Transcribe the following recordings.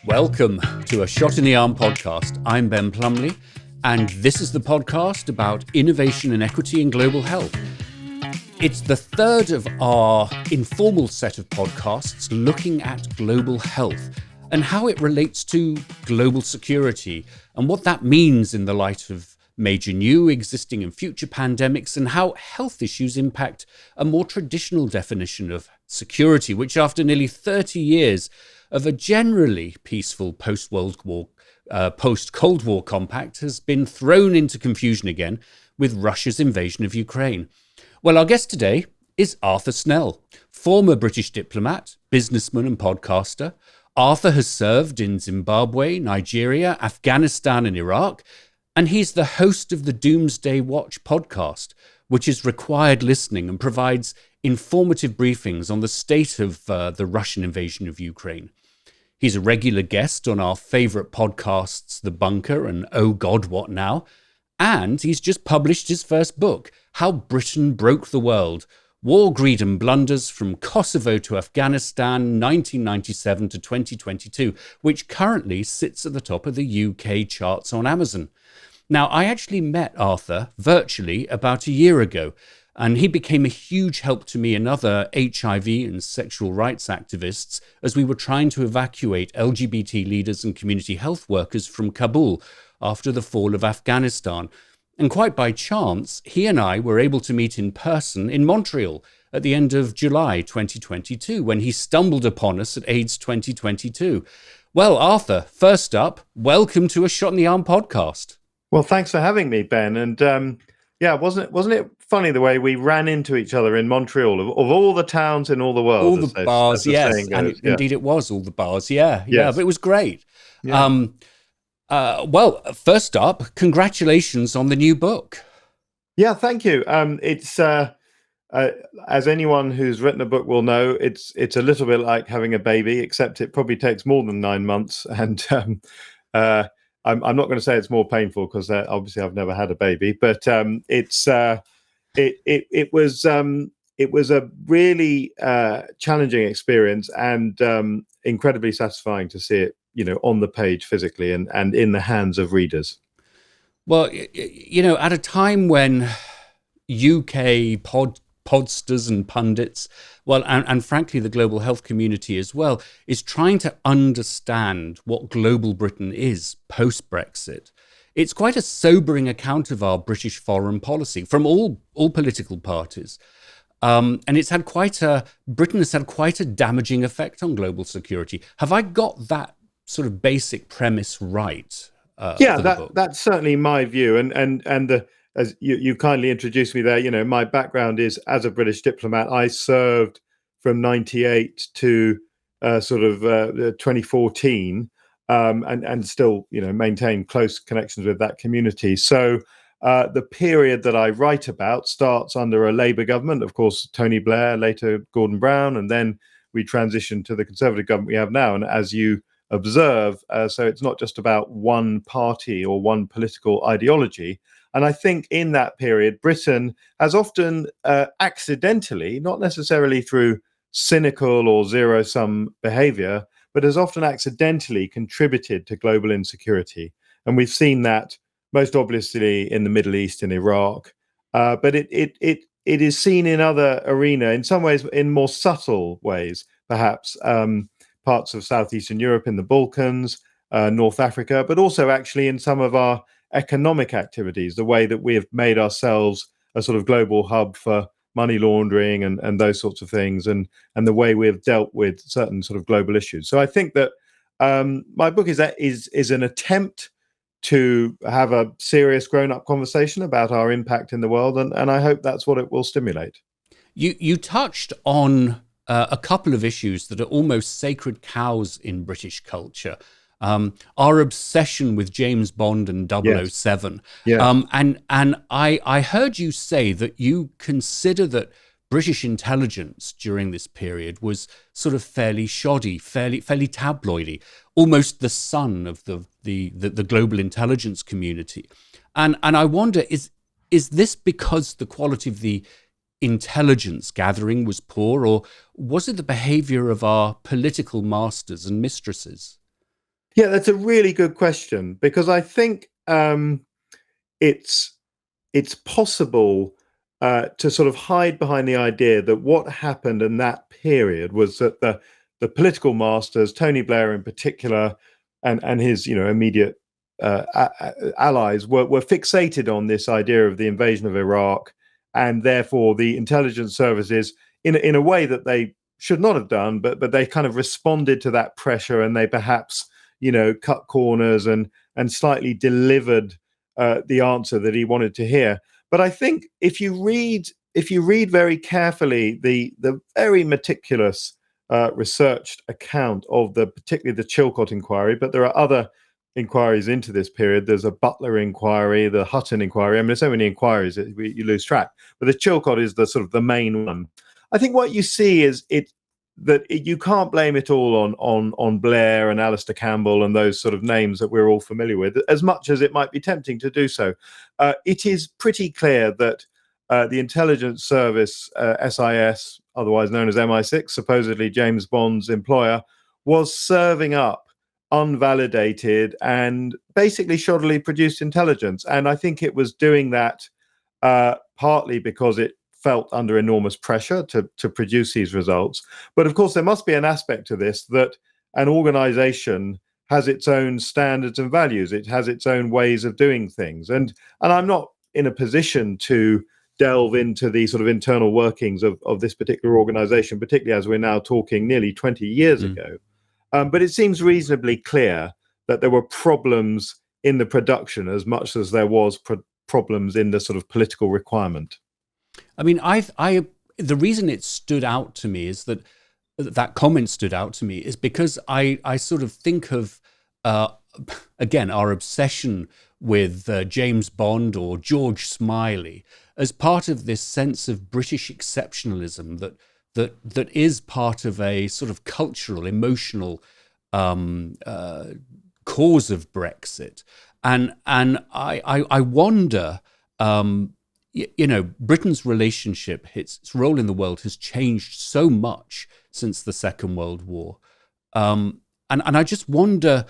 Welcome to a Shot in the Arm podcast. I'm Ben Plumley, and this is the podcast about innovation and equity in global health. It's the third of our informal set of podcasts looking at global health and how it relates to global security and what that means in the light of major new, existing and future pandemics, and how health issues impact a more traditional definition of security, which after nearly 30 years of a generally peaceful post-Cold War compact has been thrown into confusion again with Russia's invasion of Ukraine. Well, our guest today is Arthur Snell, former British diplomat, businessman and podcaster. Arthur has served in Zimbabwe, Nigeria, Afghanistan and Iraq, and he's the host of the Doomsday Watch podcast, which is required listening and provides informative briefings on the state of the Russian invasion of Ukraine. He's a regular guest on our favourite podcasts, The Bunker and Oh God, What Now? And he's just published his first book, How Britain Broke the World, War, Greed and Blunders from Kosovo to Afghanistan, 1997 to 2022, which currently sits at the top of the UK charts on Amazon. Now, I actually met Arthur virtually about a year ago, and he became a huge help to me and other HIV and sexual rights activists as we were trying to evacuate LGBT leaders and community health workers from Kabul after the fall of Afghanistan. And quite by chance, he and I were able to meet in person in Montreal at the end of July 2022, when he stumbled upon us at AIDS 2022. Well, Arthur, first up, welcome to a Shot in the Arm podcast. Well, thanks for having me, Ben. And wasn't it funny the way we ran into each other in Montreal, of all the towns in all the world? All the bars, yes. And indeed it was all the bars, yeah. But it was great. Yeah. Well, first up, congratulations on the new book. Yeah, thank you. It's as anyone who's written a book will know, it's a little bit like having a baby, except it probably takes more than 9 months. And I'm not going to say it's more painful because obviously I've never had a baby, but it was a really challenging experience and incredibly satisfying to see it, on the page physically and in the hands of readers. Well, at a time when UK podsters and pundits, well, and frankly, the global health community as well, is trying to understand what global Britain is post-Brexit. It's quite a sobering account of our British foreign policy from all political parties. And Britain has had quite a damaging effect on global security. Have I got that sort of basic premise right? That's certainly my view. And as you kindly introduced me there, my background is as a British diplomat. I served from 98 to 2014, and still, maintain close connections with that community. So the period that I write about starts under a Labour government, of course, Tony Blair, later Gordon Brown, and then we transitioned to the Conservative government we have now. And as you observe, so it's not just about one party or one political ideology. And I think in that period, Britain has often accidentally, not necessarily through cynical or zero-sum behavior, but has often accidentally contributed to global insecurity. And we've seen that most obviously in the Middle East and Iraq. But it is seen in other arena, in some ways, in more subtle ways, perhaps, parts of Southeastern Europe, in the Balkans, North Africa, but also actually in some of our economic activities, the way that we have made ourselves a sort of global hub for money laundering and those sorts of things, and the way we have dealt with certain sort of global issues. So I think that my book is an attempt to have a serious grown-up conversation about our impact in the world, and I hope that's what it will stimulate. You touched on a couple of issues that are almost sacred cows in British culture. Our obsession with James Bond and 007. Yes. And I heard you say that you consider that British intelligence during this period was sort of fairly shoddy, fairly tabloidy, almost the son of the global intelligence community. And I wonder, is this because the quality of the intelligence gathering was poor, or was it the behavior of our political masters and mistresses? Yeah, that's a really good question, because I think it's possible to sort of hide behind the idea that what happened in that period was that the political masters, Tony Blair in particular, and his immediate allies were fixated on this idea of the invasion of Iraq, and therefore the intelligence services, in a way that they should not have done, but they kind of responded to that pressure, and they perhaps cut corners and slightly delivered the answer that he wanted to hear. But I think if you read very carefully the very meticulous researched account of particularly the Chilcot inquiry, but there are other inquiries into this period. There's a Butler inquiry, the Hutton inquiry. I mean, there's so many inquiries that you lose track. But the Chilcot is the sort of the main one. I think what you see is you can't blame it all on Blair and Alistair Campbell and those sort of names that we're all familiar with, as much as it might be tempting to do so. It is pretty clear that the intelligence service, SIS, otherwise known as MI6, supposedly James Bond's employer, was serving up unvalidated and basically shoddily produced intelligence. And I think it was doing that partly because it felt under enormous pressure to produce these results. But of course, there must be an aspect to this that an organization has its own standards and values. It has its own ways of doing things. And I'm not in a position to delve into the sort of internal workings of this particular organization, particularly as we're now talking nearly 20 years ago. But it seems reasonably clear that there were problems in the production as much as there was problems in the sort of political requirement. I mean, the reason it stood out to me is that comment stood out to me is because I sort of think of, again, our obsession with James Bond or George Smiley as part of this sense of British exceptionalism that is part of a sort of cultural, emotional cause of Brexit. And I wonder, Britain's relationship, its role in the world has changed so much since the Second World War. And I just wonder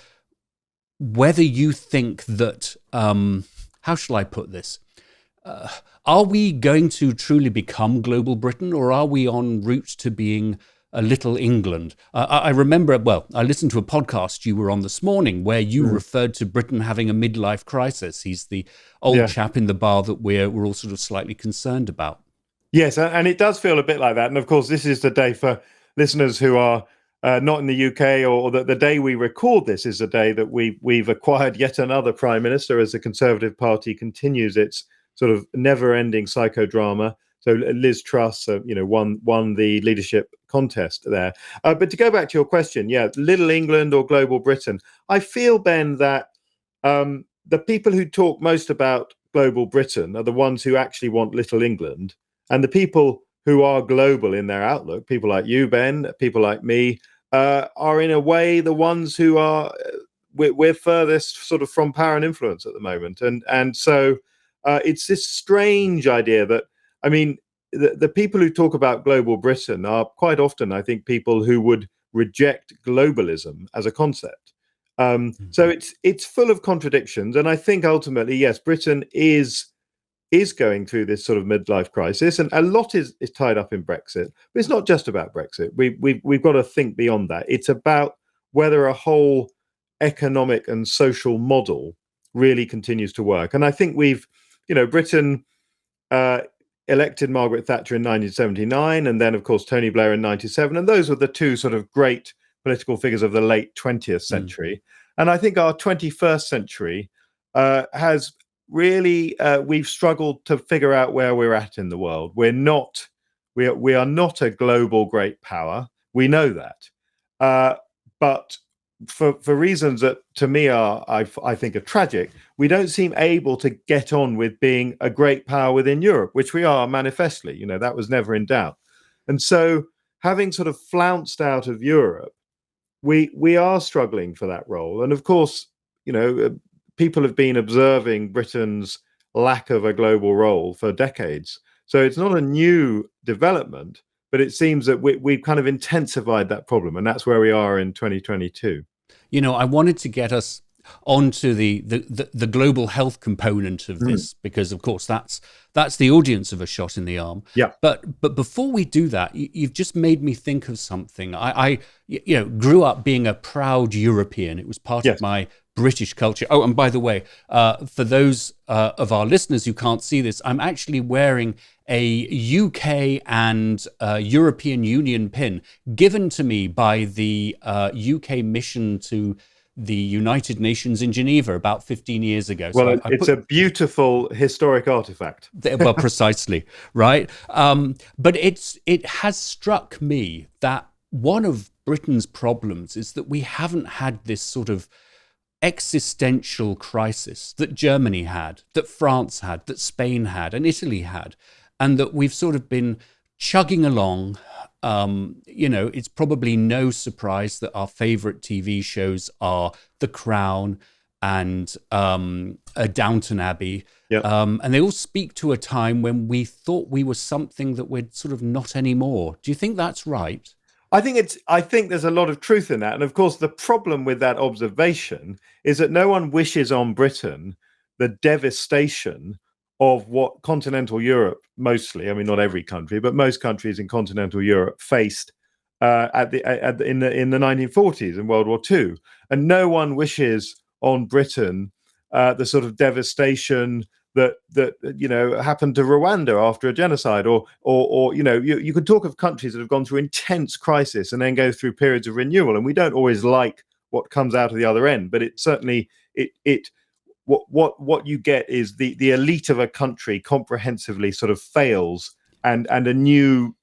whether you think that, how shall I put this? Are we going to truly become global Britain, or are we en route to being a little England? I remember, I listened to a podcast you were on this morning where you referred to Britain having a midlife crisis. He's the old chap in the bar that we're all sort of slightly concerned about. Yes, and it does feel a bit like that. And of course, this is the day for listeners who are not in the UK, or the day we record this is the day that we've acquired yet another prime minister as the Conservative Party continues its sort of never-ending psychodrama. So Liz Truss, won the leadership contest there. But to go back to your question, little England or global Britain, I feel, Ben, that the people who talk most about global Britain are the ones who actually want little England, and the people who are global in their outlook, people like you, Ben, people like me, are in a way the ones who are we're furthest sort of from power and influence at the moment, and so it's this strange idea that, I mean, the people who talk about global Britain are quite often, I think, people who would reject globalism as a concept. So it's full of contradictions, and I think ultimately, yes, Britain is going through this sort of midlife crisis, and a lot is tied up in Brexit. But it's not just about Brexit. We've got to think beyond that. It's about whether a whole economic and social model really continues to work. And I think Britain elected Margaret Thatcher in 1979, and then, of course, Tony Blair in 97. And those were the two sort of great political figures of the late 20th century. And I think our 21st century has really, we've struggled to figure out where we're at in the world. We are not a global great power. We know that. But for reasons that to me are, I think, are tragic, we don't seem able to get on with being a great power within Europe, which we are manifestly. That was never in doubt. And so, having sort of flounced out of Europe, we are struggling for that role. And of course, people have been observing Britain's lack of a global role for decades. So it's not a new development, but it seems that we've kind of intensified that problem, and that's where we are in 2022. I wanted to get us onto the global health component of this, because of course that's the audience of A Shot in the Arm. Yeah. But before we do that, you've just made me think of something. I grew up being a proud European. It was part Yes. of my British culture. Oh, and by the way, for those of our listeners who can't see this, I'm actually wearing a UK and European Union pin given to me by the UK mission to the United Nations in Geneva about 15 years ago. Well, so it's a beautiful historic artifact. Well, precisely, right? But it has struck me that one of Britain's problems is that we haven't had this sort of existential crisis that Germany had, that France had, that Spain had, and Italy had, and that we've sort of been chugging along. It's probably no surprise that our favorite TV shows are The Crown and Downton Abbey. Yep. And they all speak to a time when we thought we were something that we're sort of not anymore. Do you think that's right? I think there's a lot of truth in that. And of course, the problem with that observation is that no one wishes on Britain the devastation of what continental Europe mostly, I mean, not every country, but most countries in continental Europe faced in the 1940s and World War II. And no one wishes on Britain the sort of devastation that happened to Rwanda after a genocide, or you could talk of countries that have gone through intense crisis and then go through periods of renewal, and we don't always like what comes out of the other end, but it certainly what you get is the elite of a country comprehensively sort of fails, and a new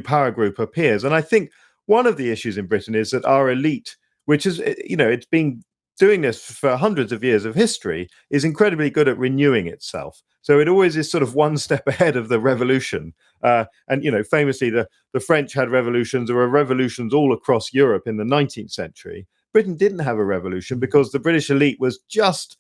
power group appears. And I think one of the issues in Britain is that our elite, which is it's been doing this for hundreds of years of history, is incredibly good at renewing itself. So it always is sort of one step ahead of the revolution. And famously, the French had revolutions. There were revolutions all across Europe in the 19th century. Britain didn't have a revolution because the British elite was just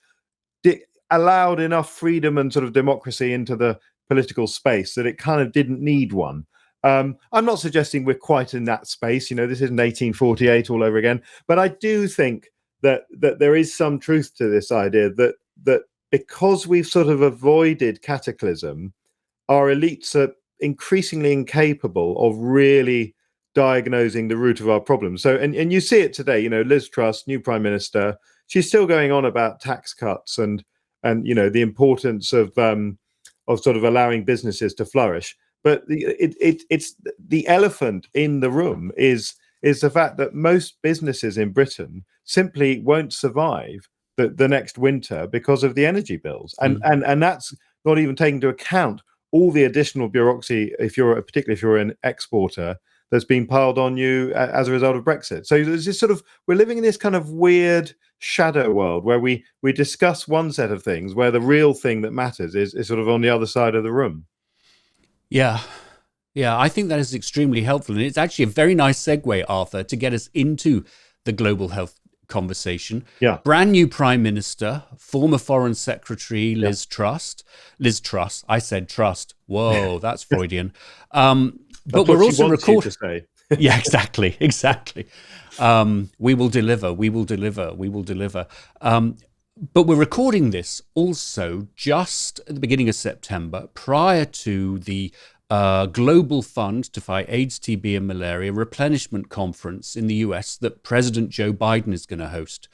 allowed enough freedom and sort of democracy into the political space that it kind of didn't need one. I'm not suggesting we're quite in that space. This isn't 1848 all over again. But I do think that there is some truth to this idea that because we've sort of avoided cataclysm, our elites are increasingly incapable of really diagnosing the root of our problems. So, and you see it today. Liz Truss, new prime minister, she's still going on about tax cuts and the importance of sort of allowing businesses to flourish. But it's the elephant in the room is the fact that most businesses in Britain simply won't survive the next winter because of the energy bills, and that's not even taking into account all the additional bureaucracy, particularly if you're an exporter, that's been piled on you as a result of Brexit. So there's this we're living in this kind of weird shadow world where we discuss one set of things where the real thing that matters is sort of on the other side of the room. Yeah, I think that is extremely helpful. And it's actually a very nice segue, Arthur, to get us into the global health conversation. Yeah. Brand new Prime Minister, former Foreign Secretary Liz Truss. I said trust. Whoa, that's Freudian. But we're also recording. Yeah, exactly. We will deliver. But we're recording this also just at the beginning of September, prior to the Global Fund to Fight AIDS, TB and Malaria replenishment conference in the US that President Joe Biden is going to host.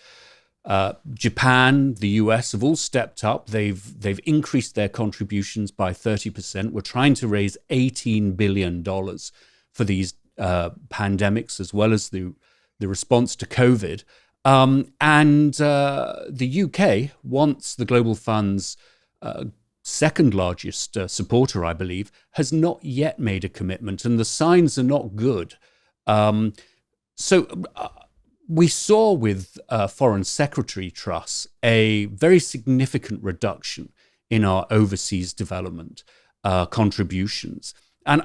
Japan, the US have all stepped up. They've increased their contributions by 30%. We're trying to raise $18 billion for these pandemics, as well as the response to COVID. And the UK wants the Global Fund's second largest supporter, I believe, has not yet made a commitment, and the signs are not good. So we saw with Foreign Secretary Truss a very significant reduction in our overseas development contributions. And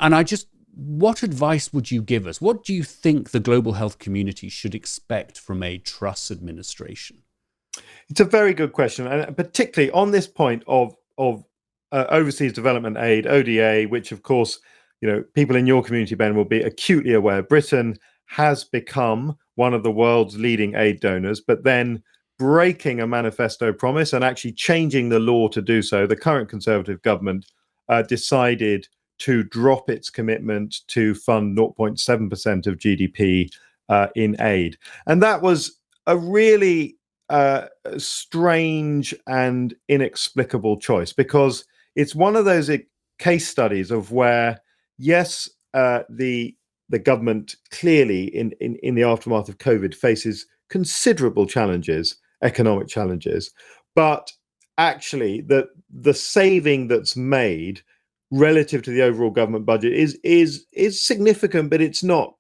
what advice would you give us? What do you think the global health community should expect from a Truss administration? It's a very good question, and particularly on this point of overseas development aid, ODA, which of course, people in your community, Ben, will be acutely aware. Britain has become one of the world's leading aid donors, but then breaking a manifesto promise and actually changing the law to do so. The current Conservative government decided to drop its commitment to fund 0.7% of GDP in aid. And that was a really strange and inexplicable choice, because it's one of those case studies of where, yes, the government clearly in the aftermath of COVID faces considerable challenges, economic challenges, but actually the saving that's made relative to the overall government budget is significant, but it's not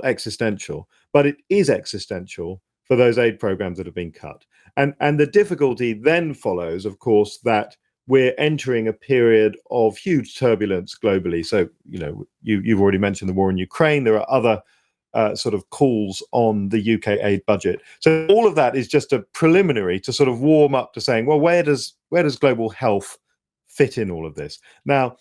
existential. But it is existential for those aid programs that have been cut. And the difficulty then follows, of course, that we're entering a period of huge turbulence globally. So, you've already mentioned the war in Ukraine. There are other sort of calls on the UK aid budget. So all of that is just a preliminary to sort of warm up to saying, well, where does global health fit in all of this? Now,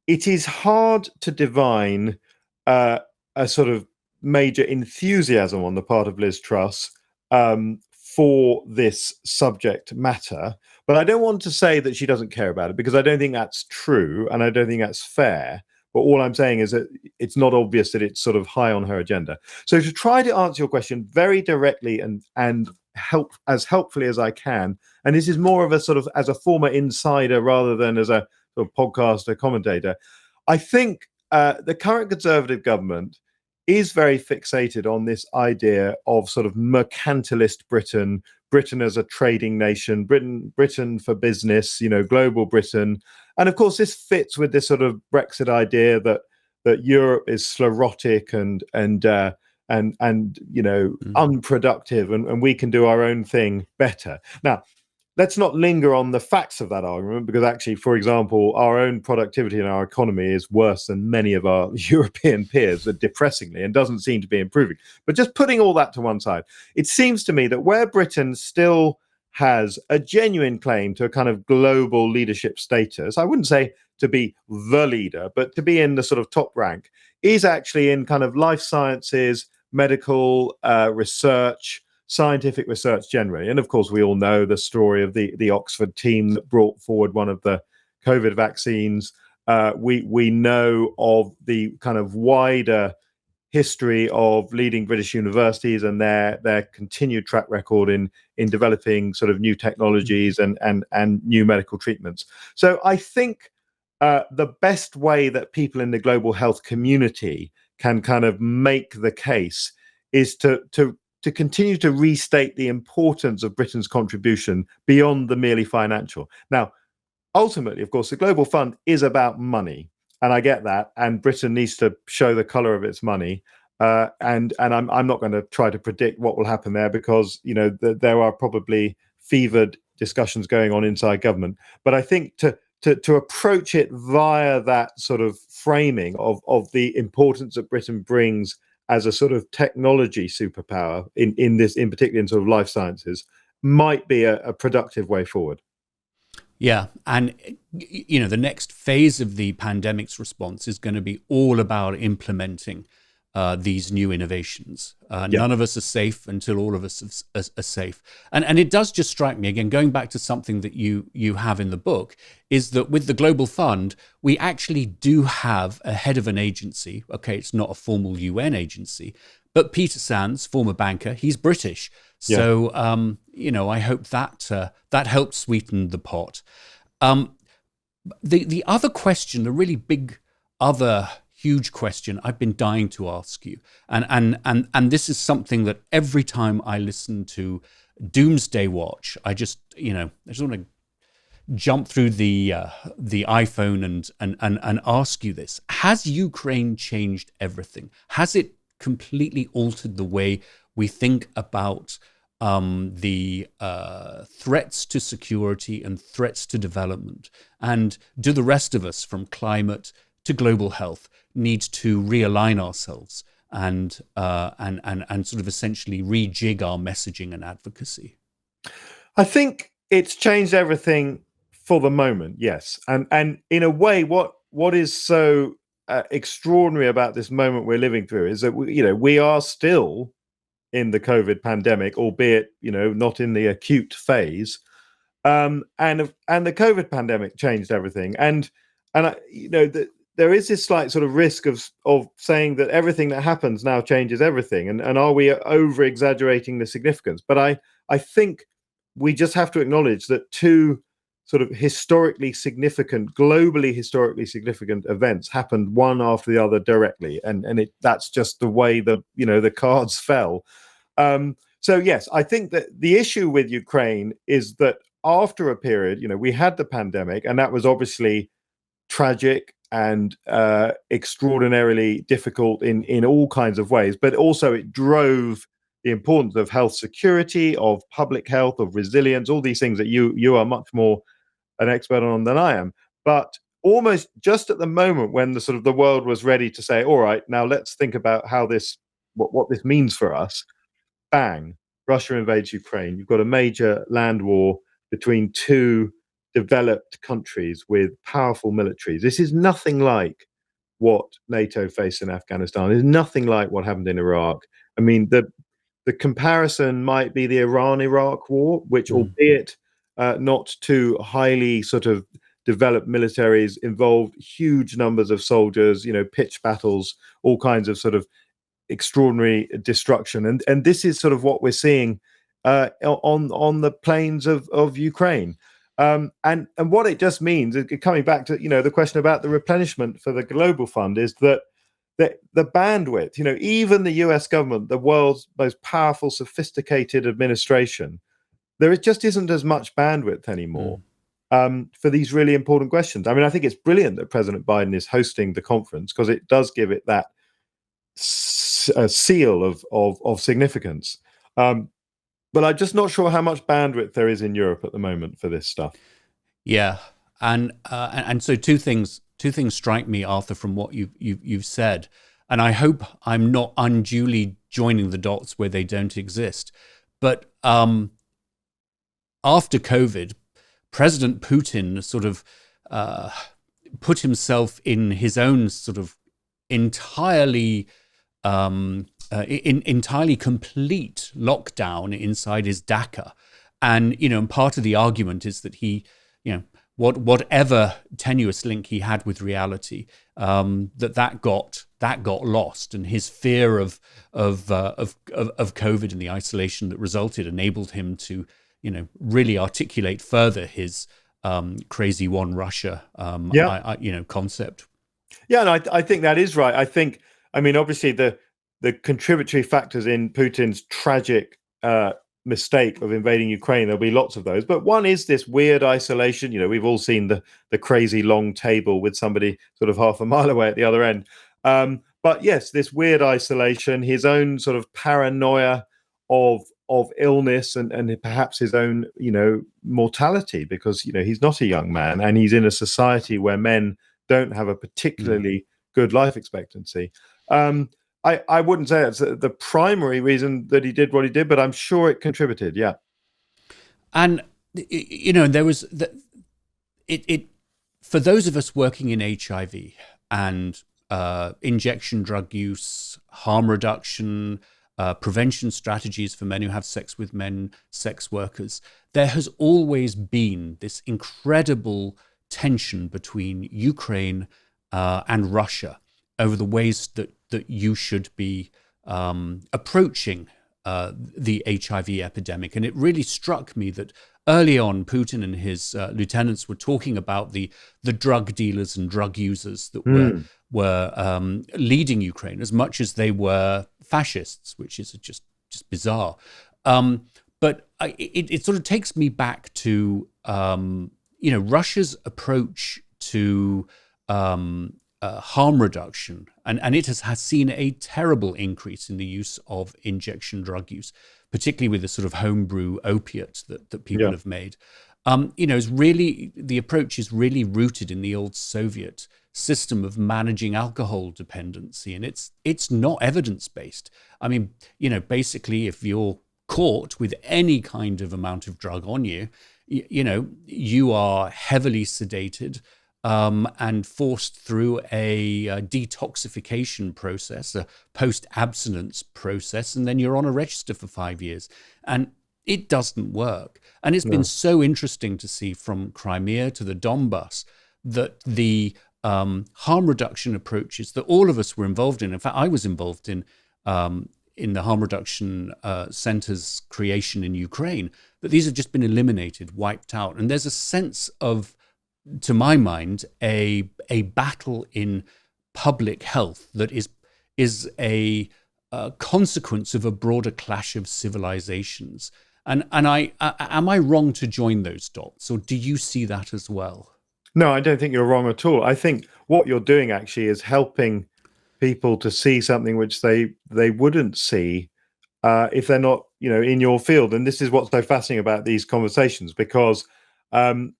it is hard to divine a sort of major enthusiasm on the part of Liz Truss for this subject matter. But I don't want to say that she doesn't care about it, because I don't think that's true, and I don't think that's fair. But all I'm saying is that it's not obvious that it's sort of high on her agenda. So to try to answer your question very directly and help as helpfully as I can, and this is more of a sort of as a former insider rather than as a sort of podcaster commentator, I think the current Conservative government is very fixated on this idea of sort of mercantilist Britain as a trading nation, Britain for business, global Britain. And of course, this fits with this sort of Brexit idea that Europe is sclerotic and unproductive, and we can do our own thing better. Now, let's not linger on the facts of that argument, because actually, for example, our own productivity in our economy is worse than many of our European peers, depressingly, and doesn't seem to be improving. But just putting all that to one side, it seems to me that where Britain still has a genuine claim to a kind of global leadership status, I wouldn't say to be the leader, but to be in the sort of top rank, is actually in kind of life sciences, medical research, scientific research generally. And of course, we all know the story of the Oxford team that brought forward one of the COVID vaccines. We know of the kind of wider history of leading British universities and their continued track record in developing sort of new technologies and new medical treatments. So I think the best way that people in the global health community can kind of make the case is to continue to restate the importance of Britain's contribution beyond the merely financial. Now, ultimately, of course, the Global Fund is about money, and I get that, and Britain needs to show the colour of its money. And I'm not going to try to predict what will happen there, because there are probably fevered discussions going on inside government. But I think to approach it via that sort of framing of the importance that Britain brings as a sort of technology superpower in particular in sort of life sciences, might be a productive way forward. Yeah. And, the next phase of the pandemic's response is going to be all about implementing these new innovations. None of us are safe until all of us are safe. And it does just strike me, again, going back to something that you have in the book, is that with the Global Fund, we actually do have a head of an agency. Okay, it's not a formal UN agency, but Peter Sands, former banker, he's British. So, I hope that helps sweeten the pot. The other question, the really big other huge question I've been dying to ask you, and this is something that every time I listen to Doomsday Watch, I just want to jump through the iPhone and ask you this: has Ukraine changed everything? Has it completely altered the way we think about the threats to security and threats to development? And do the rest of us, from climate to global health, need to realign ourselves and sort of essentially rejig our messaging and advocacy? I think it's changed everything for the moment, yes. And in a way, what is so extraordinary about this moment we're living through is that we are still in the COVID pandemic, albeit not in the acute phase. And the COVID pandemic changed everything. There is this slight sort of risk of saying that everything that happens now changes everything, and are we over exaggerating the significance? But I think we just have to acknowledge that two sort of globally historically significant events happened one after the other directly, and that's just the way the cards fell. So yes, I think that the issue with Ukraine is that after a period, we had the pandemic, and that was obviously tragic and extraordinarily difficult in all kinds of ways, but also it drove the importance of health security, of public health, of resilience, all these things that you are much more an expert on than I am. But almost just at the moment when the world was ready to say, all right, now let's think about what this means for us, bang, Russia invades Ukraine. You've got a major land war between two developed countries with powerful militaries. This is nothing like what NATO faced in Afghanistan. It's nothing like what happened in Iraq. I mean, the comparison might be the Iran-Iraq war, which, albeit not two highly sort of developed militaries, involved huge numbers of soldiers, pitched battles, all kinds of sort of extraordinary destruction. And this is sort of what we're seeing on the plains of Ukraine. And what it just means, coming back to the question about the replenishment for the global fund, is that the bandwidth, even the US government, the world's most powerful, sophisticated administration, there just isn't as much bandwidth anymore for these really important questions. I mean, I think it's brilliant that President Biden is hosting the conference, because it does give it that seal of significance. But I'm just not sure how much bandwidth there is in Europe at the moment for this stuff. Yeah, and so two things strike me, Arthur, from what you've said, and I hope I'm not unduly joining the dots where they don't exist. But after COVID, President Putin sort of put himself in his own sort of entirely complete lockdown inside his dacha. And, part of the argument is that he, whatever tenuous link he had with reality, that got lost, and his fear of COVID and the isolation that resulted enabled him to, really articulate further his crazy one Russia, concept. Yeah, and I think that is right. I mean, obviously the contributory factors in Putin's tragic mistake of invading Ukraine, there'll be lots of those. But one is this weird isolation. We've all seen the crazy long table with somebody sort of half a mile away at the other end. But yes, this weird isolation, his own sort of paranoia of illness and perhaps his own, mortality, because, he's not a young man and he's in a society where men don't have a particularly good life expectancy. I wouldn't say it's the primary reason that he did what he did, but I'm sure it contributed. Yeah. And, there was it for those of us working in HIV and injection drug use, harm reduction, prevention strategies for men who have sex with men, sex workers, there has always been this incredible tension between Ukraine and Russia over the ways that you should be approaching the HIV epidemic. And it really struck me that early on, Putin and his lieutenants were talking about the drug dealers and drug users that were leading Ukraine, as much as they were fascists, which is just bizarre. But it sort of takes me back to Russia's approach to harm reduction, and it has seen a terrible increase in the use of injection drug use, particularly with the sort of homebrew opiate that people have made. Is really, the approach is really rooted in the old Soviet system of managing alcohol dependency, and it's not evidence-based. I mean, basically, if you're caught with any kind of amount of drug on you, you are heavily sedated. and forced through a detoxification process, a post-abstinence process, and then you're on a register for 5 years. And it doesn't work. And it's been so interesting to see from Crimea to the Donbass that the harm reduction approaches that all of us were involved in fact, I was involved in the harm reduction centers creation in Ukraine, that these have just been eliminated, wiped out. And there's a sense of, to my mind, a battle in public health that is a consequence of a broader clash of civilizations. And am I wrong to join those dots, or do you see that as well? No, I don't think you're wrong at all. I think what you're doing actually is helping people to see something which they wouldn't see if they're not, in your field. And this is what's so fascinating about these conversations, because when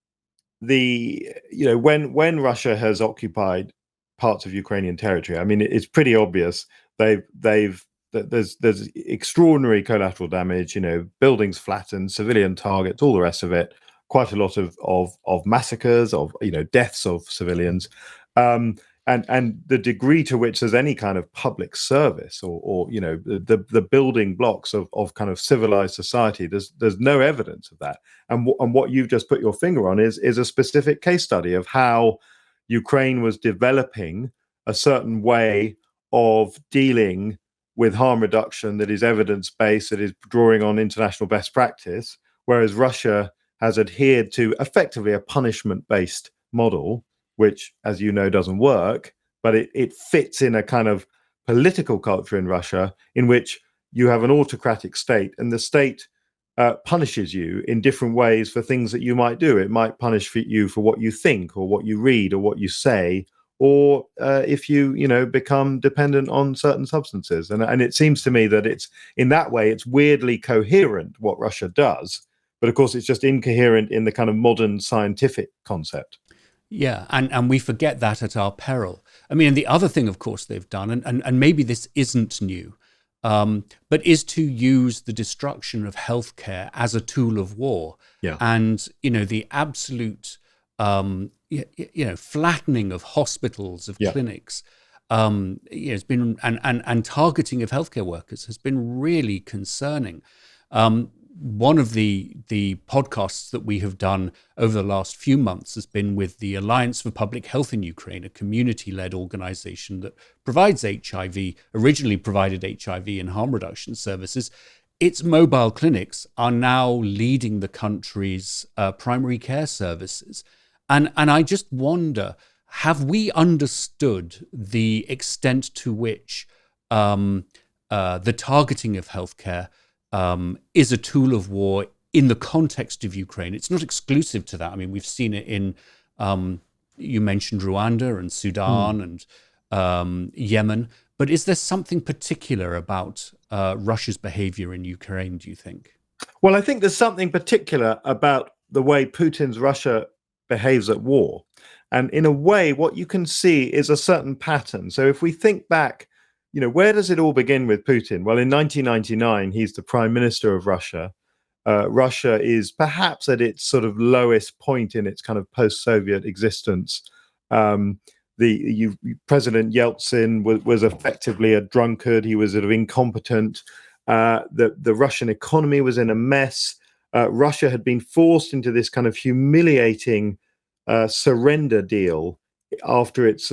Russia has occupied parts of Ukrainian territory, I mean, it's pretty obvious there's extraordinary collateral damage, buildings flattened, civilian targets, all the rest of it, quite a lot of massacres, of deaths of civilians, and the degree to which there's any kind of public service or the building blocks of kind of civilized society, there's no evidence of that. And what you've just put your finger on is a specific case study of how Ukraine was developing a certain way of dealing with harm reduction that is evidence-based, that is drawing on international best practice, whereas Russia has adhered to effectively a punishment-based model, which, as you know, doesn't work, but it fits in a kind of political culture in Russia in which you have an autocratic state, and the state punishes you in different ways for things that you might do. It might punish you for what you think or what you read or what you say, or if you become dependent on certain substances. And it seems to me that it's, in that way, it's weirdly coherent what Russia does, but of course it's just incoherent in the kind of modern scientific concept. Yeah, and we forget that at our peril. I mean, and the other thing, of course, they've done, and maybe this isn't new, but is to use the destruction of healthcare as a tool of war. Yeah. And, the absolute flattening of hospitals, of clinics, has been, and targeting of healthcare workers has been really concerning. One of the podcasts that we have done over the last few months has been with the Alliance for Public Health in Ukraine, a community-led organization that provides HIV, originally provided HIV and harm reduction services. Its mobile clinics are now leading the country's primary care services. And I just wonder, have we understood the extent to which the targeting of healthcare is a tool of war in the context of Ukraine? It's not exclusive to that. I mean, we've seen it in, you mentioned Rwanda and Sudan and Yemen, but is there something particular about Russia's behavior in Ukraine, do you think? Well, I think there's something particular about the way Putin's Russia behaves at war. And in a way, what you can see is a certain pattern. So if we think back, where does it all begin with Putin? Well, in 1999, he's the prime minister of Russia. Russia is perhaps at its sort of lowest point in its kind of post-Soviet existence. President Yeltsin was effectively a drunkard. He was sort of incompetent. The Russian economy was in a mess. Russia had been forced into this kind of humiliating surrender deal after its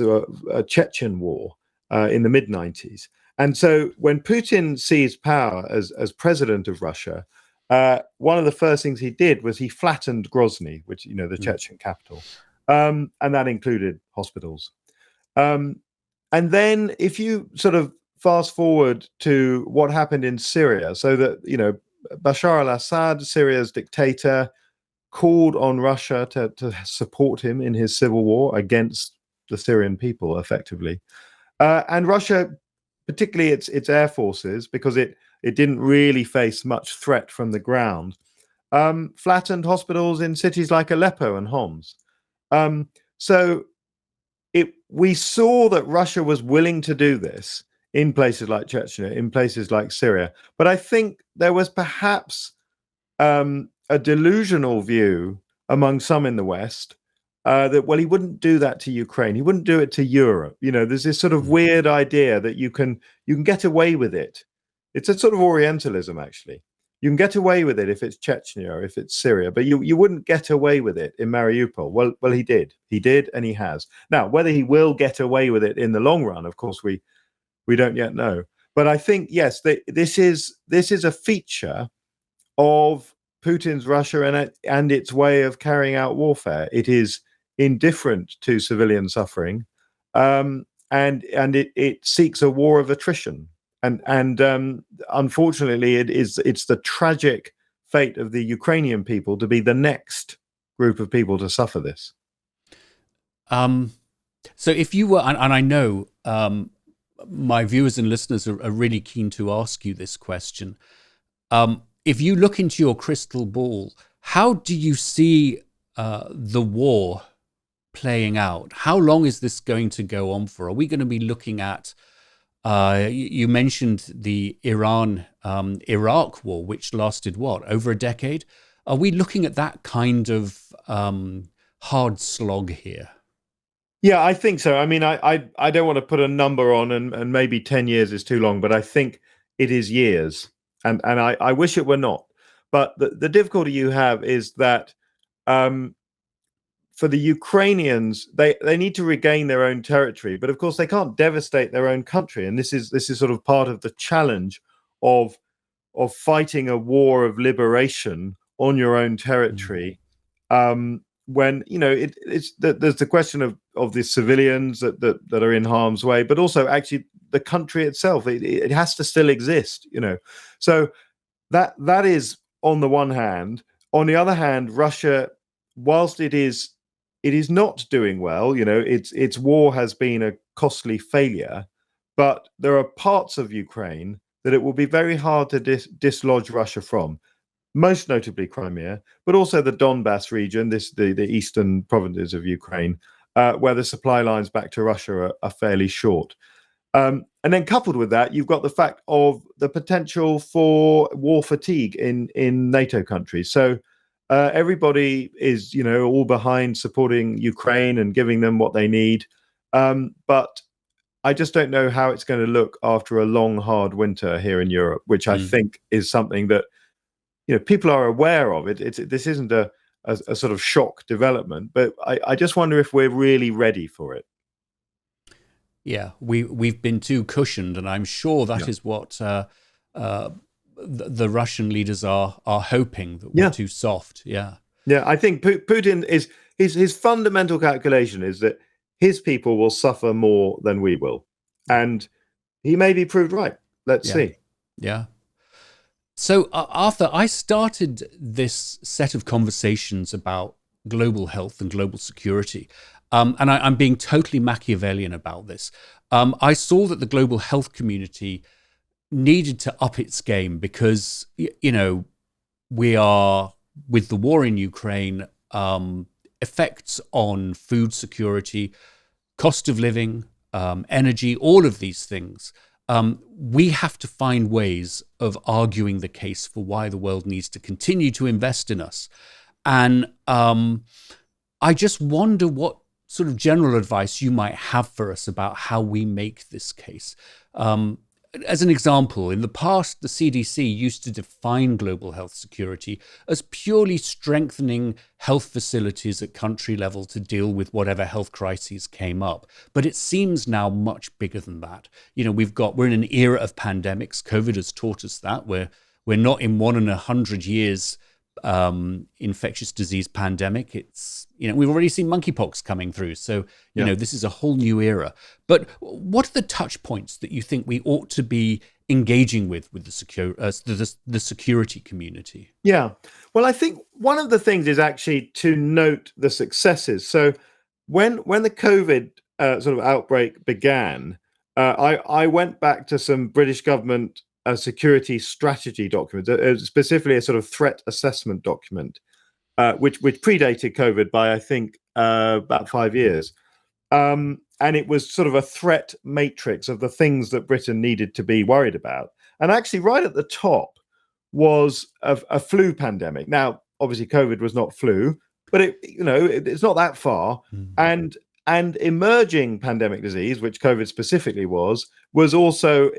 Chechen war in the mid-90s. And so when Putin seized power as president of Russia, one of the first things he did was he flattened Grozny, which, the Chechen capital. And that included hospitals. And then if you sort of fast forward to what happened in Syria, so that, Bashar al-Assad, Syria's dictator, called on Russia to support him in his civil war against the Syrian people, effectively. And Russia, particularly its air forces, because it didn't really face much threat from the ground, flattened hospitals in cities like Aleppo and Homs. So we saw that Russia was willing to do this in places like Chechnya, in places like Syria. But I think there was perhaps a delusional view among some in the West that, well, he wouldn't do that to Ukraine. He wouldn't do it to Europe. There's this sort of weird idea that you can get away with it. It's a sort of Orientalism, actually. You can get away with it if it's Chechnya or if it's Syria, but you wouldn't get away with it in Mariupol. Well, he did. He did, and he has. Now, whether he will get away with it in the long run, of course, we don't yet know. But I think, yes, this is a feature of Putin's Russia and its way of carrying out warfare. It is indifferent to civilian suffering, and it seeks a war of attrition. And unfortunately, it's the tragic fate of the Ukrainian people to be the next group of people to suffer this. So if you were, and I know my viewers and listeners are really keen to ask you this question. If you look into your crystal ball, how do you see the war playing out? How long is this going to go on for? Are we going to be looking at, you mentioned the Iran-Iraq war, which lasted, over a decade? Are we looking at that kind of hard slog here? Yeah, I think so. I mean, I don't want to put a number on, and maybe 10 years is too long, but I think it is years. And I wish it were not. But the difficulty you have is that for the Ukrainians, they need to regain their own territory, but of course they can't devastate their own country. And this is sort of part of the challenge of fighting a war of liberation on your own territory. When there's the question of the civilians that are in harm's way, but also actually the country itself. It has to still exist, So that is on the one hand. On the other hand, Russia, whilst it is not doing well, its war has been a costly failure, but there are parts of Ukraine that it will be very hard to dislodge Russia from. Most notably Crimea, but also the Donbass region, the eastern provinces of Ukraine, where the supply lines back to Russia are fairly short. And then coupled with that, you've got the fact of the potential for war fatigue in NATO countries. So everybody is, all behind supporting Ukraine and giving them what they need. But I just don't know how it's going to look after a long, hard winter here in Europe, which I think is something that people are aware of. This isn't a sort of shock development, but I just wonder if we're really ready for it. Yeah, we've been too cushioned, and I'm sure that is what the Russian leaders are hoping, that we're too soft. Yeah. I think Putin is his fundamental calculation is that his people will suffer more than we will, and he may be proved right. Let's see. Yeah. So, Arthur, I started this set of conversations about global health and global security, and I'm being totally Machiavellian about this. I saw that the global health community needed to up its game because, we are, with the war in Ukraine, effects on food security, cost of living, energy, all of these things. We have to find ways of arguing the case for why the world needs to continue to invest in us. And I just wonder what sort of general advice you might have for us about how we make this case. As an example, in the past, the CDC used to define global health security as purely strengthening health facilities at country level to deal with whatever health crises came up. But it seems now much bigger than that. We're in an era of pandemics. COVID has taught us that. We're not in 1 in 100 years infectious disease pandemic. It's, we've already seen monkeypox coming through. So, this is a whole new era. But what are the touch points that you think we ought to be engaging with the security community? Yeah. Well, I think one of the things is actually to note the successes. So when the COVID sort of outbreak began, I went back to some British government a security strategy document, specifically a sort of threat assessment document, which predated COVID by, I think, about 5 years. And it was sort of a threat matrix of the things that Britain needed to be worried about. And actually right at the top was a flu pandemic. Now, obviously, COVID was not flu, but it's not that far. And emerging pandemic disease, which COVID specifically was also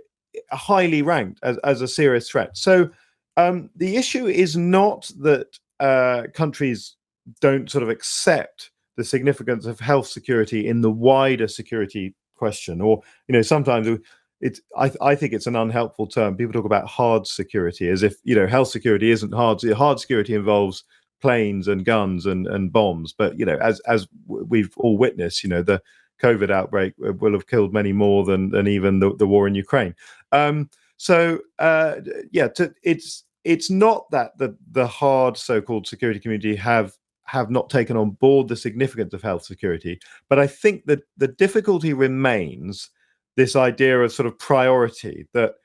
highly ranked as a serious threat. So the issue is not that countries don't sort of accept the significance of health security in the wider security question, or sometimes I think it's an unhelpful term. People talk about hard security as if health security isn't hard. Hard security involves planes and guns and bombs, but as we've all witnessed, the COVID outbreak will have killed many more than even the war in Ukraine. It's not that the hard so-called security community have not taken on board the significance of health security, but I think that the difficulty remains this idea of sort of priority, that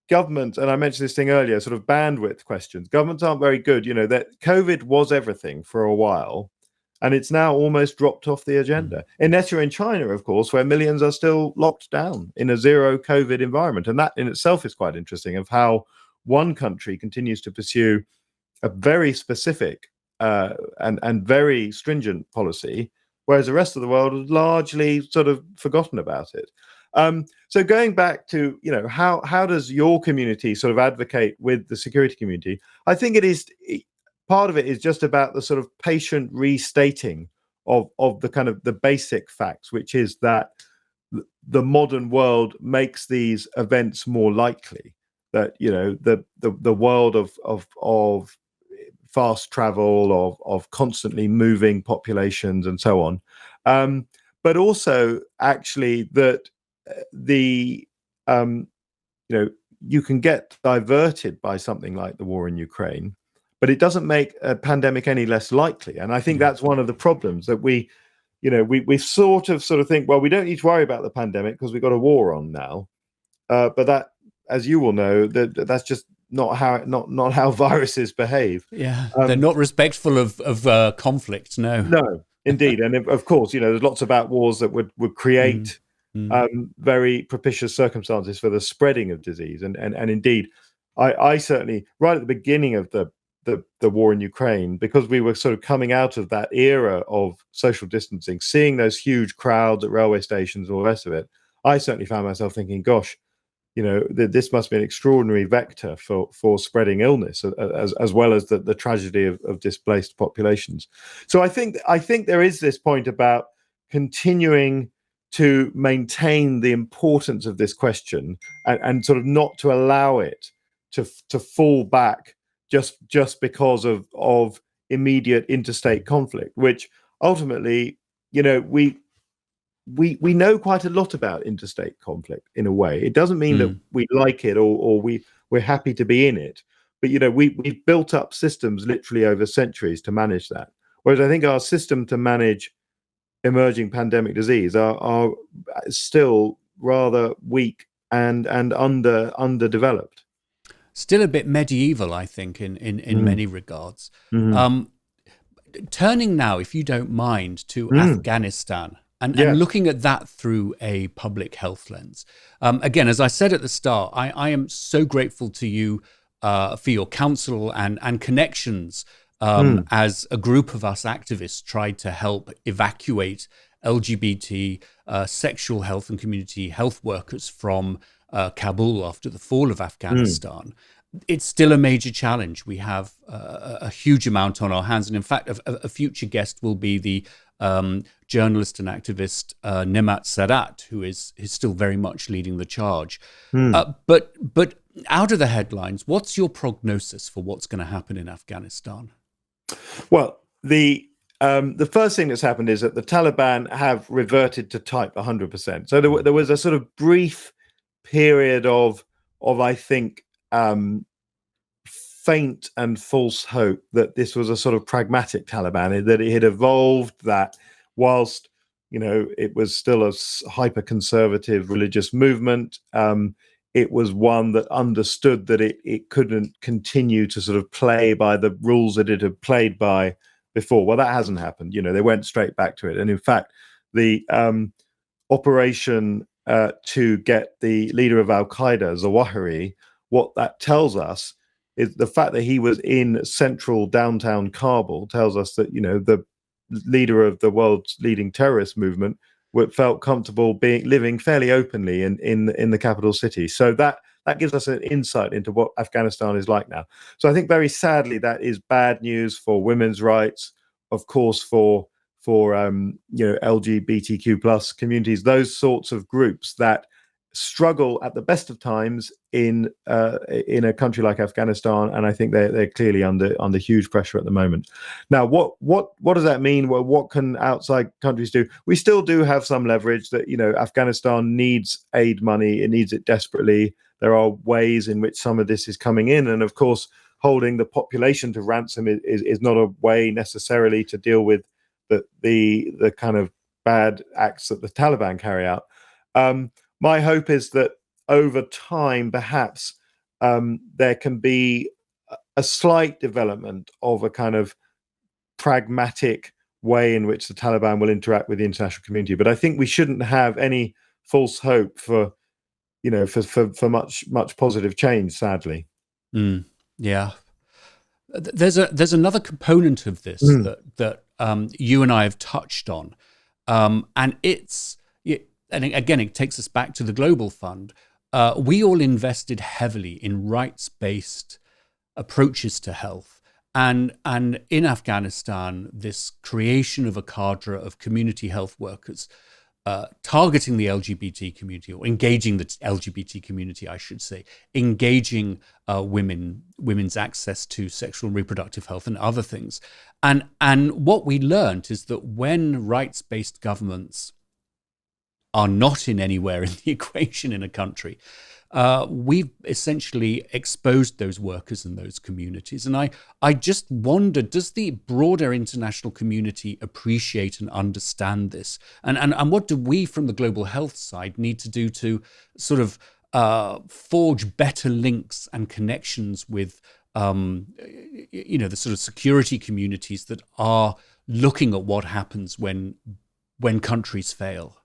governments, and I mentioned this thing earlier, sort of bandwidth questions. Governments aren't very good. That COVID was everything for a while, and it's now almost dropped off the agenda. Unless you're in China, of course, where millions are still locked down in a zero COVID environment. And that in itself is quite interesting, of how one country continues to pursue a very specific and very stringent policy, whereas the rest of the world has largely sort of forgotten about it. So going back to, how does your community sort of advocate with the security community? I think part of it is just about the sort of patient restating of the kind of the basic facts, which is that the modern world makes these events more likely. That the world of fast travel, of constantly moving populations and so on, but also actually that you can get diverted by something like the war in Ukraine, but it doesn't make a pandemic any less likely. And I think that's one of the problems, that we sort of think, well, we don't need to worry about the pandemic because we've got a war on now. But that, as you will know, that's just not how viruses behave. Yeah, they're not respectful of conflict. No, indeed. And of course, there's lots about wars that would create very propitious circumstances for the spreading of disease. And indeed, I certainly, right at the beginning of the war in Ukraine, because we were sort of coming out of that era of social distancing, seeing those huge crowds at railway stations and all the rest of it, I certainly found myself thinking, gosh, this must be an extraordinary vector for spreading illness, as well as the tragedy of displaced populations. So I think there is this point about continuing to maintain the importance of this question and sort of not to allow it to fall back just because of immediate interstate conflict, which ultimately, we know quite a lot about interstate conflict in a way. It doesn't mean that we like it or we're happy to be in it, but we've built up systems literally over centuries to manage that. Whereas I think our system to manage emerging pandemic disease are still rather weak and underdeveloped. Still a bit medieval, I think, in many regards. Turning now, if you don't mind, to Afghanistan. And looking at that through a public health lens. Again, as I said at the start, I am so grateful to you for your counsel and connections as a group of us activists tried to help evacuate LGBT, sexual health and community health workers from Kabul after the fall of Afghanistan. It's still a major challenge. We have a huge amount on our hands. And in fact, a future guest will be the journalist and activist Nemat Sadat, who is still very much leading the charge. But out of the headlines, what's your prognosis for what's going to happen in Afghanistan? Well, the first thing that's happened is that the Taliban have reverted to type 100%. So there was a sort of brief period of I think, faint and false hope that this was a sort of pragmatic Taliban, that it had evolved, that whilst it was still a hyper conservative religious movement, it was one that understood that it couldn't continue to sort of play by the rules that it had played by before. Well, that hasn't happened. They went straight back to it. And in fact, the operation to get the leader of Al-Qaeda, Zawahiri, what that tells us is the fact that he was in central downtown Kabul tells us that, the leader of the world's leading terrorist movement felt comfortable living fairly openly in the capital city. So that gives us an insight into what Afghanistan is like now. So I think very sadly that is bad news for women's rights, of course, for LGBTQ plus communities, those sorts of groups that struggle at the best of times in a country like Afghanistan, and I think they're clearly under huge pressure at the moment. Now, what does that mean? Well, what can outside countries do? We still do have some leverage that Afghanistan needs aid money; it needs it desperately. There are ways in which some of this is coming in, and of course, holding the population to ransom is not a way necessarily to deal with the kind of bad acts that the Taliban carry out. My hope is that over time, perhaps there can be a slight development of a kind of pragmatic way in which the Taliban will interact with the international community. But I think we shouldn't have any false hope for much positive change, sadly. Yeah. There's another component of this that you and I have touched on, and again, it takes us back to the Global Fund. We all invested heavily in rights-based approaches to health. And in Afghanistan, this creation of a cadre of community health workers targeting the LGBT community, or engaging the LGBT community, I should say, engaging women's access to sexual and reproductive health and other things. And what we learned is that when rights-based governments are not in anywhere in the equation in a country, we've essentially exposed those workers and those communities. And I just wonder, does the broader international community appreciate and understand this? And what do we from the global health side need to do to sort of forge better links and connections with the sort of security communities that are looking at what happens when countries fail?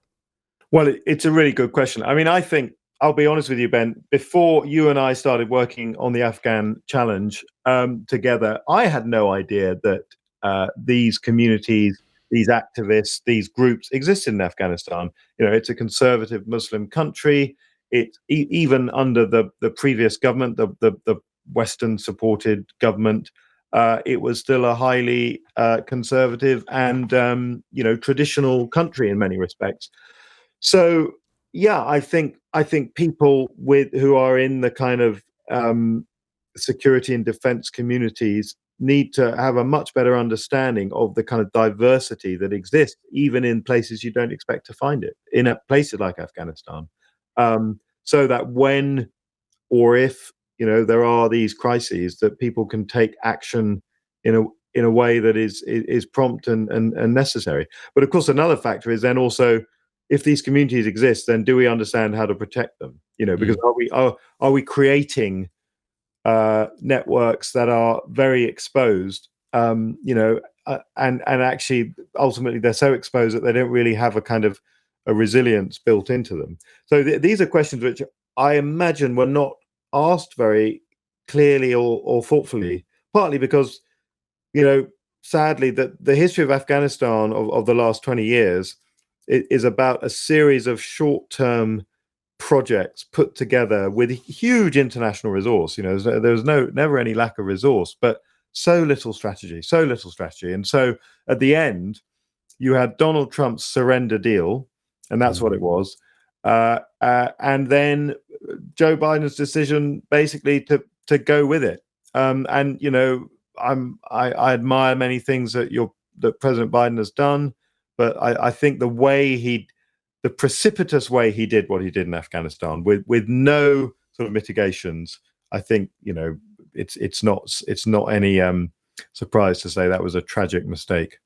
Well, it's a really good question. I mean, I think, I'll be honest with you, Ben, before you and I started working on the Afghan challenge together, I had no idea that these communities, these activists, these groups existed in Afghanistan. It's a conservative Muslim country. It even under the previous government, the Western supported government, it was still a highly conservative and traditional country in many respects. So yeah, I think people who are in the kind of security and defense communities need to have a much better understanding of the kind of diversity that exists, even in places you don't expect to find it, in places like Afghanistan. So that when or if there are these crises, that people can take action in a way that is prompt and necessary. But of course, another factor is then also, if these communities exist, then do we understand how to protect them? Because are we creating networks that are very exposed? And actually, ultimately, they're so exposed that they don't really have a kind of a resilience built into them. So these are questions which I imagine were not asked very clearly or thoughtfully, partly because, sadly, that the history of Afghanistan of the last 20 years is about a series of short-term projects put together with huge international resource. There was never any lack of resource, but so little strategy. And so at the end, you had Donald Trump's surrender deal, and that's what it was. And then Joe Biden's decision basically to go with it. I admire many things that President Biden has done. But I think the precipitous way he did what he did in Afghanistan with no sort of mitigations, I think it's not any surprise to say that was a tragic mistake.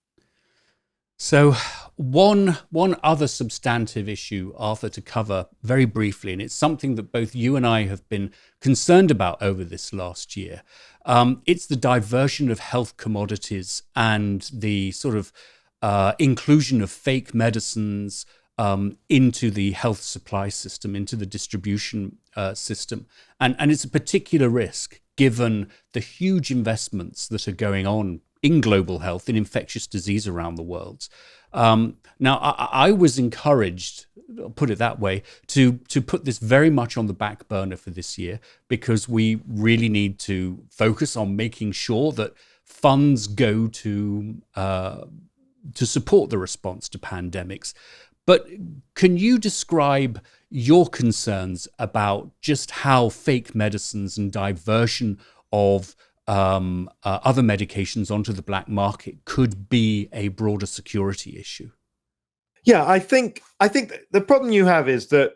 So one other substantive issue, Arthur, to cover very briefly, and it's something that both you and I have been concerned about over this last year. It's the diversion of health commodities and the sort of inclusion of fake medicines into the health supply system, into the distribution system. And it's a particular risk given the huge investments that are going on in global health, in infectious disease around the world. Now, I was encouraged, I'll put it that way, to put this very much on the back burner for this year, because we really need to focus on making sure that funds go to support the response to pandemics. But can you describe your concerns about just how fake medicines and diversion of other medications onto the black market could be a broader security issue? Yeah, I think the problem you have is that,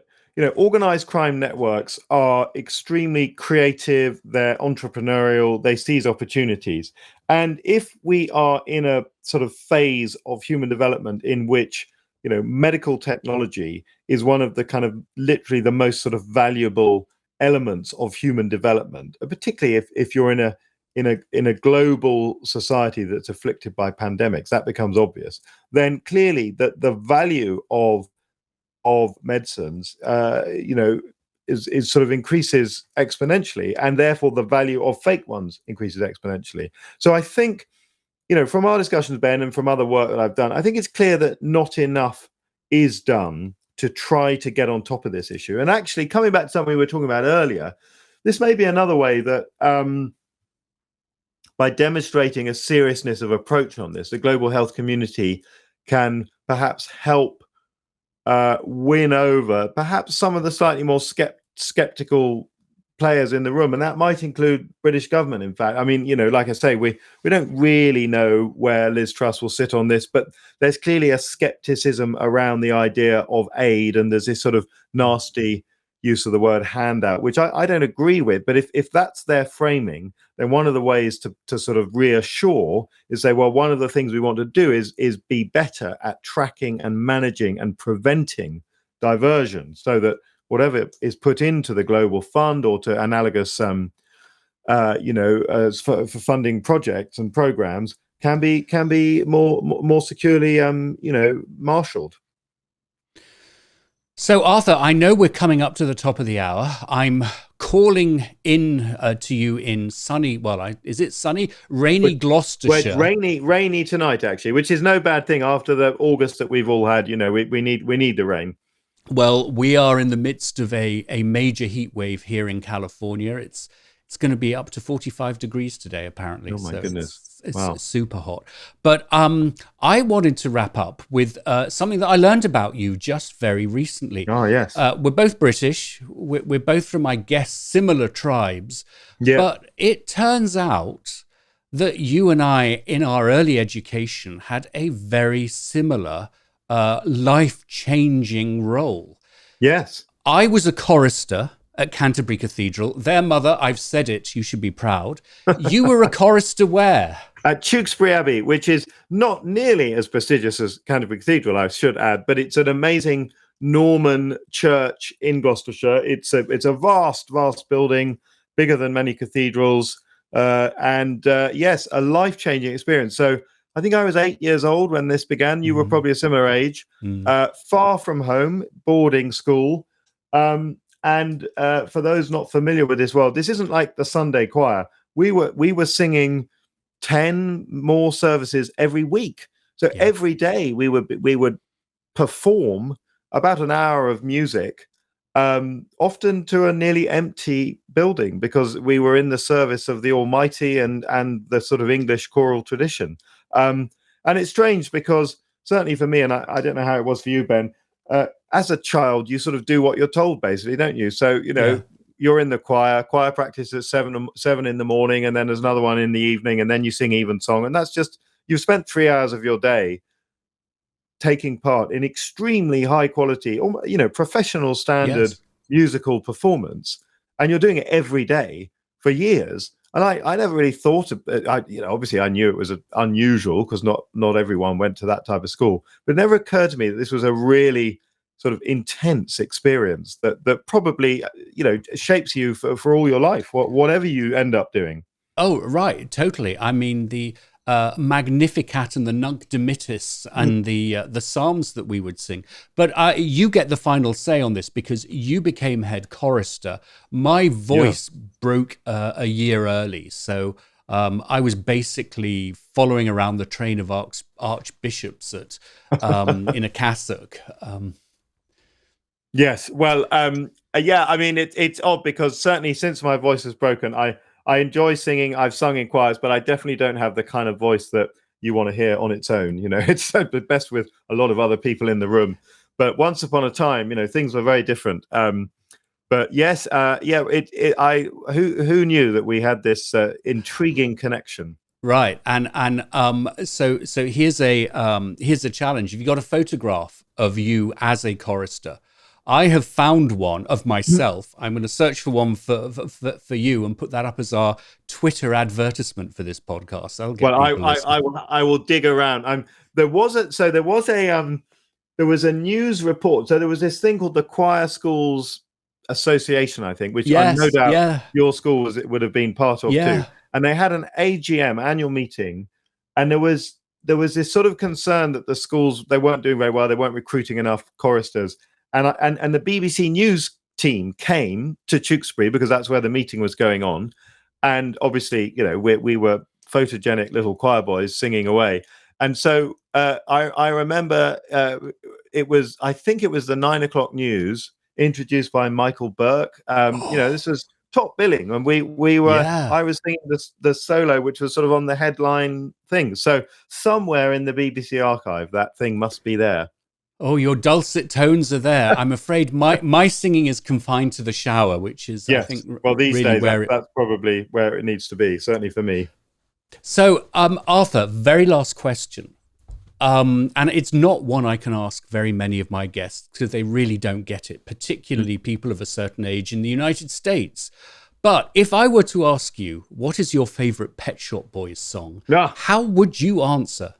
organized crime networks are extremely creative, they're entrepreneurial, they seize opportunities. And if we are in a sort of phase of human development in which, medical technology is one of the kind of literally the most sort of valuable elements of human development, particularly if you're in a global society that's afflicted by pandemics, that becomes obvious. Then clearly that the value of medicines, is sort of increases exponentially, and therefore the value of fake ones increases exponentially. So I think, from our discussions, Ben, and from other work that I've done, I think it's clear that not enough is done to try to get on top of this issue. And actually, coming back to something we were talking about earlier, this may be another way that by demonstrating a seriousness of approach on this, the global health community can perhaps help win over perhaps some of the slightly more skeptical players in the room, and that might include British government. In fact, I mean, like I say, we don't really know where Liz Truss will sit on this, but there's clearly a skepticism around the idea of aid, and there's this sort of nasty use of the word handout, which I don't agree with. But if that's their framing, then one of the ways to sort of reassure is say, well, one of the things we want to do is be better at tracking and managing and preventing diversion, so that whatever is put into the global fund or to analogous, for funding projects and programs can be more securely, marshaled. So, Arthur, I know we're coming up to the top of the hour. I'm calling in to you in sunny, is it sunny? Rainy Gloucestershire. Well, it's rainy tonight, actually, which is no bad thing after the August that we've all had. We need the rain. Well, we are in the midst of a major heat wave here in California. It's going to be up to 45 degrees today, apparently. Oh, my goodness. It's Wow. super hot. But I wanted to wrap up with something that I learned about you just very recently. Oh, yes. We're both British. We're both from, I guess, similar tribes. Yeah. But it turns out that you and I, in our early education, had a very similar life-changing role. Yes. I was a chorister at Canterbury Cathedral. Their mother, I've said it, you should be proud. You were a chorister where? At Tewkesbury Abbey, which is not nearly as prestigious as Canterbury Cathedral, I should add, but it's an amazing Norman church in Gloucestershire. It's a vast building, bigger than many cathedrals, and yes, a life-changing experience. So I think I was 8 years old when this began. You were probably a similar age. Far from home, boarding school. And for those not familiar with this world, this isn't like the Sunday choir. We were singing 10 more services every week. So every day we would perform about an hour of music, often to a nearly empty building, because we were in the service of the Almighty and the sort of English choral tradition. And it's strange because certainly for me, and I don't know how it was for you, Ben, as a child, you sort of do what you're told, basically, don't you? So, you're in the choir practice at 7 in the morning, and then there's another one in the evening, and then you sing evensong. And that's just, you've spent 3 hours of your day taking part in extremely high quality, professional standard musical performance. And you're doing it every day for years. And I never really thought of it. Obviously I knew it was unusual because not everyone went to that type of school, but it never occurred to me that this was a really sort of intense experience that probably, shapes you for all your life, whatever you end up doing. Oh, right. Totally. I mean, Magnificat and the Nunc Dimittis and the psalms that we would sing. But you get the final say on this because you became head chorister. My voice broke a year early, so I was basically following around the train of archbishops in a cassock. Yes, well, yeah. I mean, it's odd because certainly since my voice is broken, I enjoy singing. I've sung in choirs, but I definitely don't have the kind of voice that you want to hear on its own. It's the best with a lot of other people in the room. But once upon a time, things were very different. But yes, yeah. Who knew that we had this intriguing connection? Right, and so here's a challenge. If you got a photograph of you as a chorister, I have found one of myself. I'm going to search for one for you and put that up as our Twitter advertisement for this podcast. I will dig around. There was a news report. So there was this thing called the Choir Schools Association, I think, which no doubt your school would have been part of too. And they had an AGM, annual meeting, and there was this sort of concern that the schools, they weren't doing very well. They weren't recruiting enough choristers. And the BBC News team came to Tewkesbury because that's where the meeting was going on. And obviously, we were photogenic little choir boys singing away. And so I remember I think it was the 9 o'clock news introduced by Michael Burke. This was top billing, and I was singing the solo, which was sort of on the headline thing. So somewhere in the BBC archive, that thing must be there. Oh, your dulcet tones are there. I'm afraid my singing is confined to the shower, which is, I think, these really days, that's probably where it needs to be, certainly for me. So, Arthur, very last question. And it's not one I can ask very many of my guests because they really don't get it, particularly people of a certain age in the United States. But if I were to ask you, what is your favorite Pet Shop Boys song? How would you answer?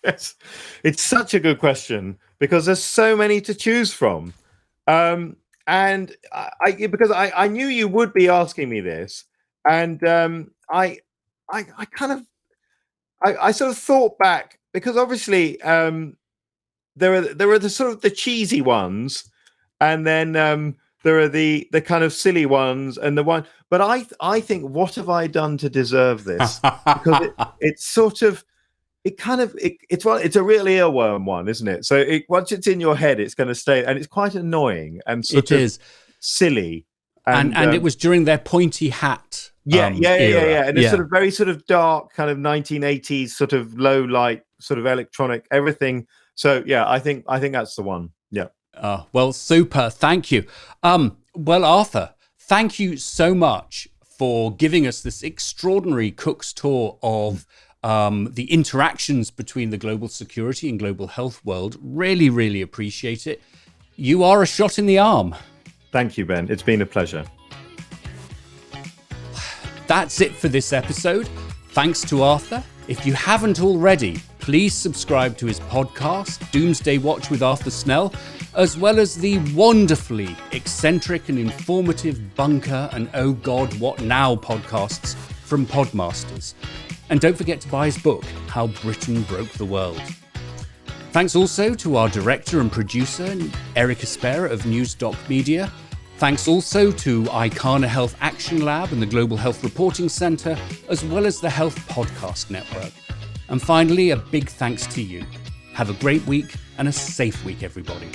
It's such a good question because there's so many to choose from. And because I knew you would be asking me this, and I sort of thought back because obviously there are the sort of the cheesy ones, and then there are the kind of silly ones, and the one. But I think, what have I done to deserve this? Because it's sort of. It's a real earworm one, isn't it? So once it's in your head, it's going to stay, and it's quite annoying and sort of silly. And it was during their pointy hat. Yeah. And it's sort of very sort of dark, kind of 1980s, sort of low light, sort of electronic everything. So yeah, I think that's the one. Yeah. Well, super. Thank you. Well, Arthur, thank you so much for giving us this extraordinary Cook's tour of the interactions between the global security and global health world. Really, really appreciate it. You are a shot in the arm. Thank you, Ben. It's been a pleasure. That's it for this episode. Thanks to Arthur. If you haven't already, please subscribe to his podcast, Doomsday Watch with Arthur Snell, as well as the wonderfully eccentric and informative Bunker and Oh God, What Now podcasts from Podmasters. And don't forget to buy his book, How Britain Broke the World. Thanks also to our director and producer, Eric Espera of Newsdoc Media. Thanks also to Icana Health Action Lab and the Global Health Reporting Center, as well as the Health Podcast Network. And finally, a big thanks to you. Have a great week and a safe week, everybody.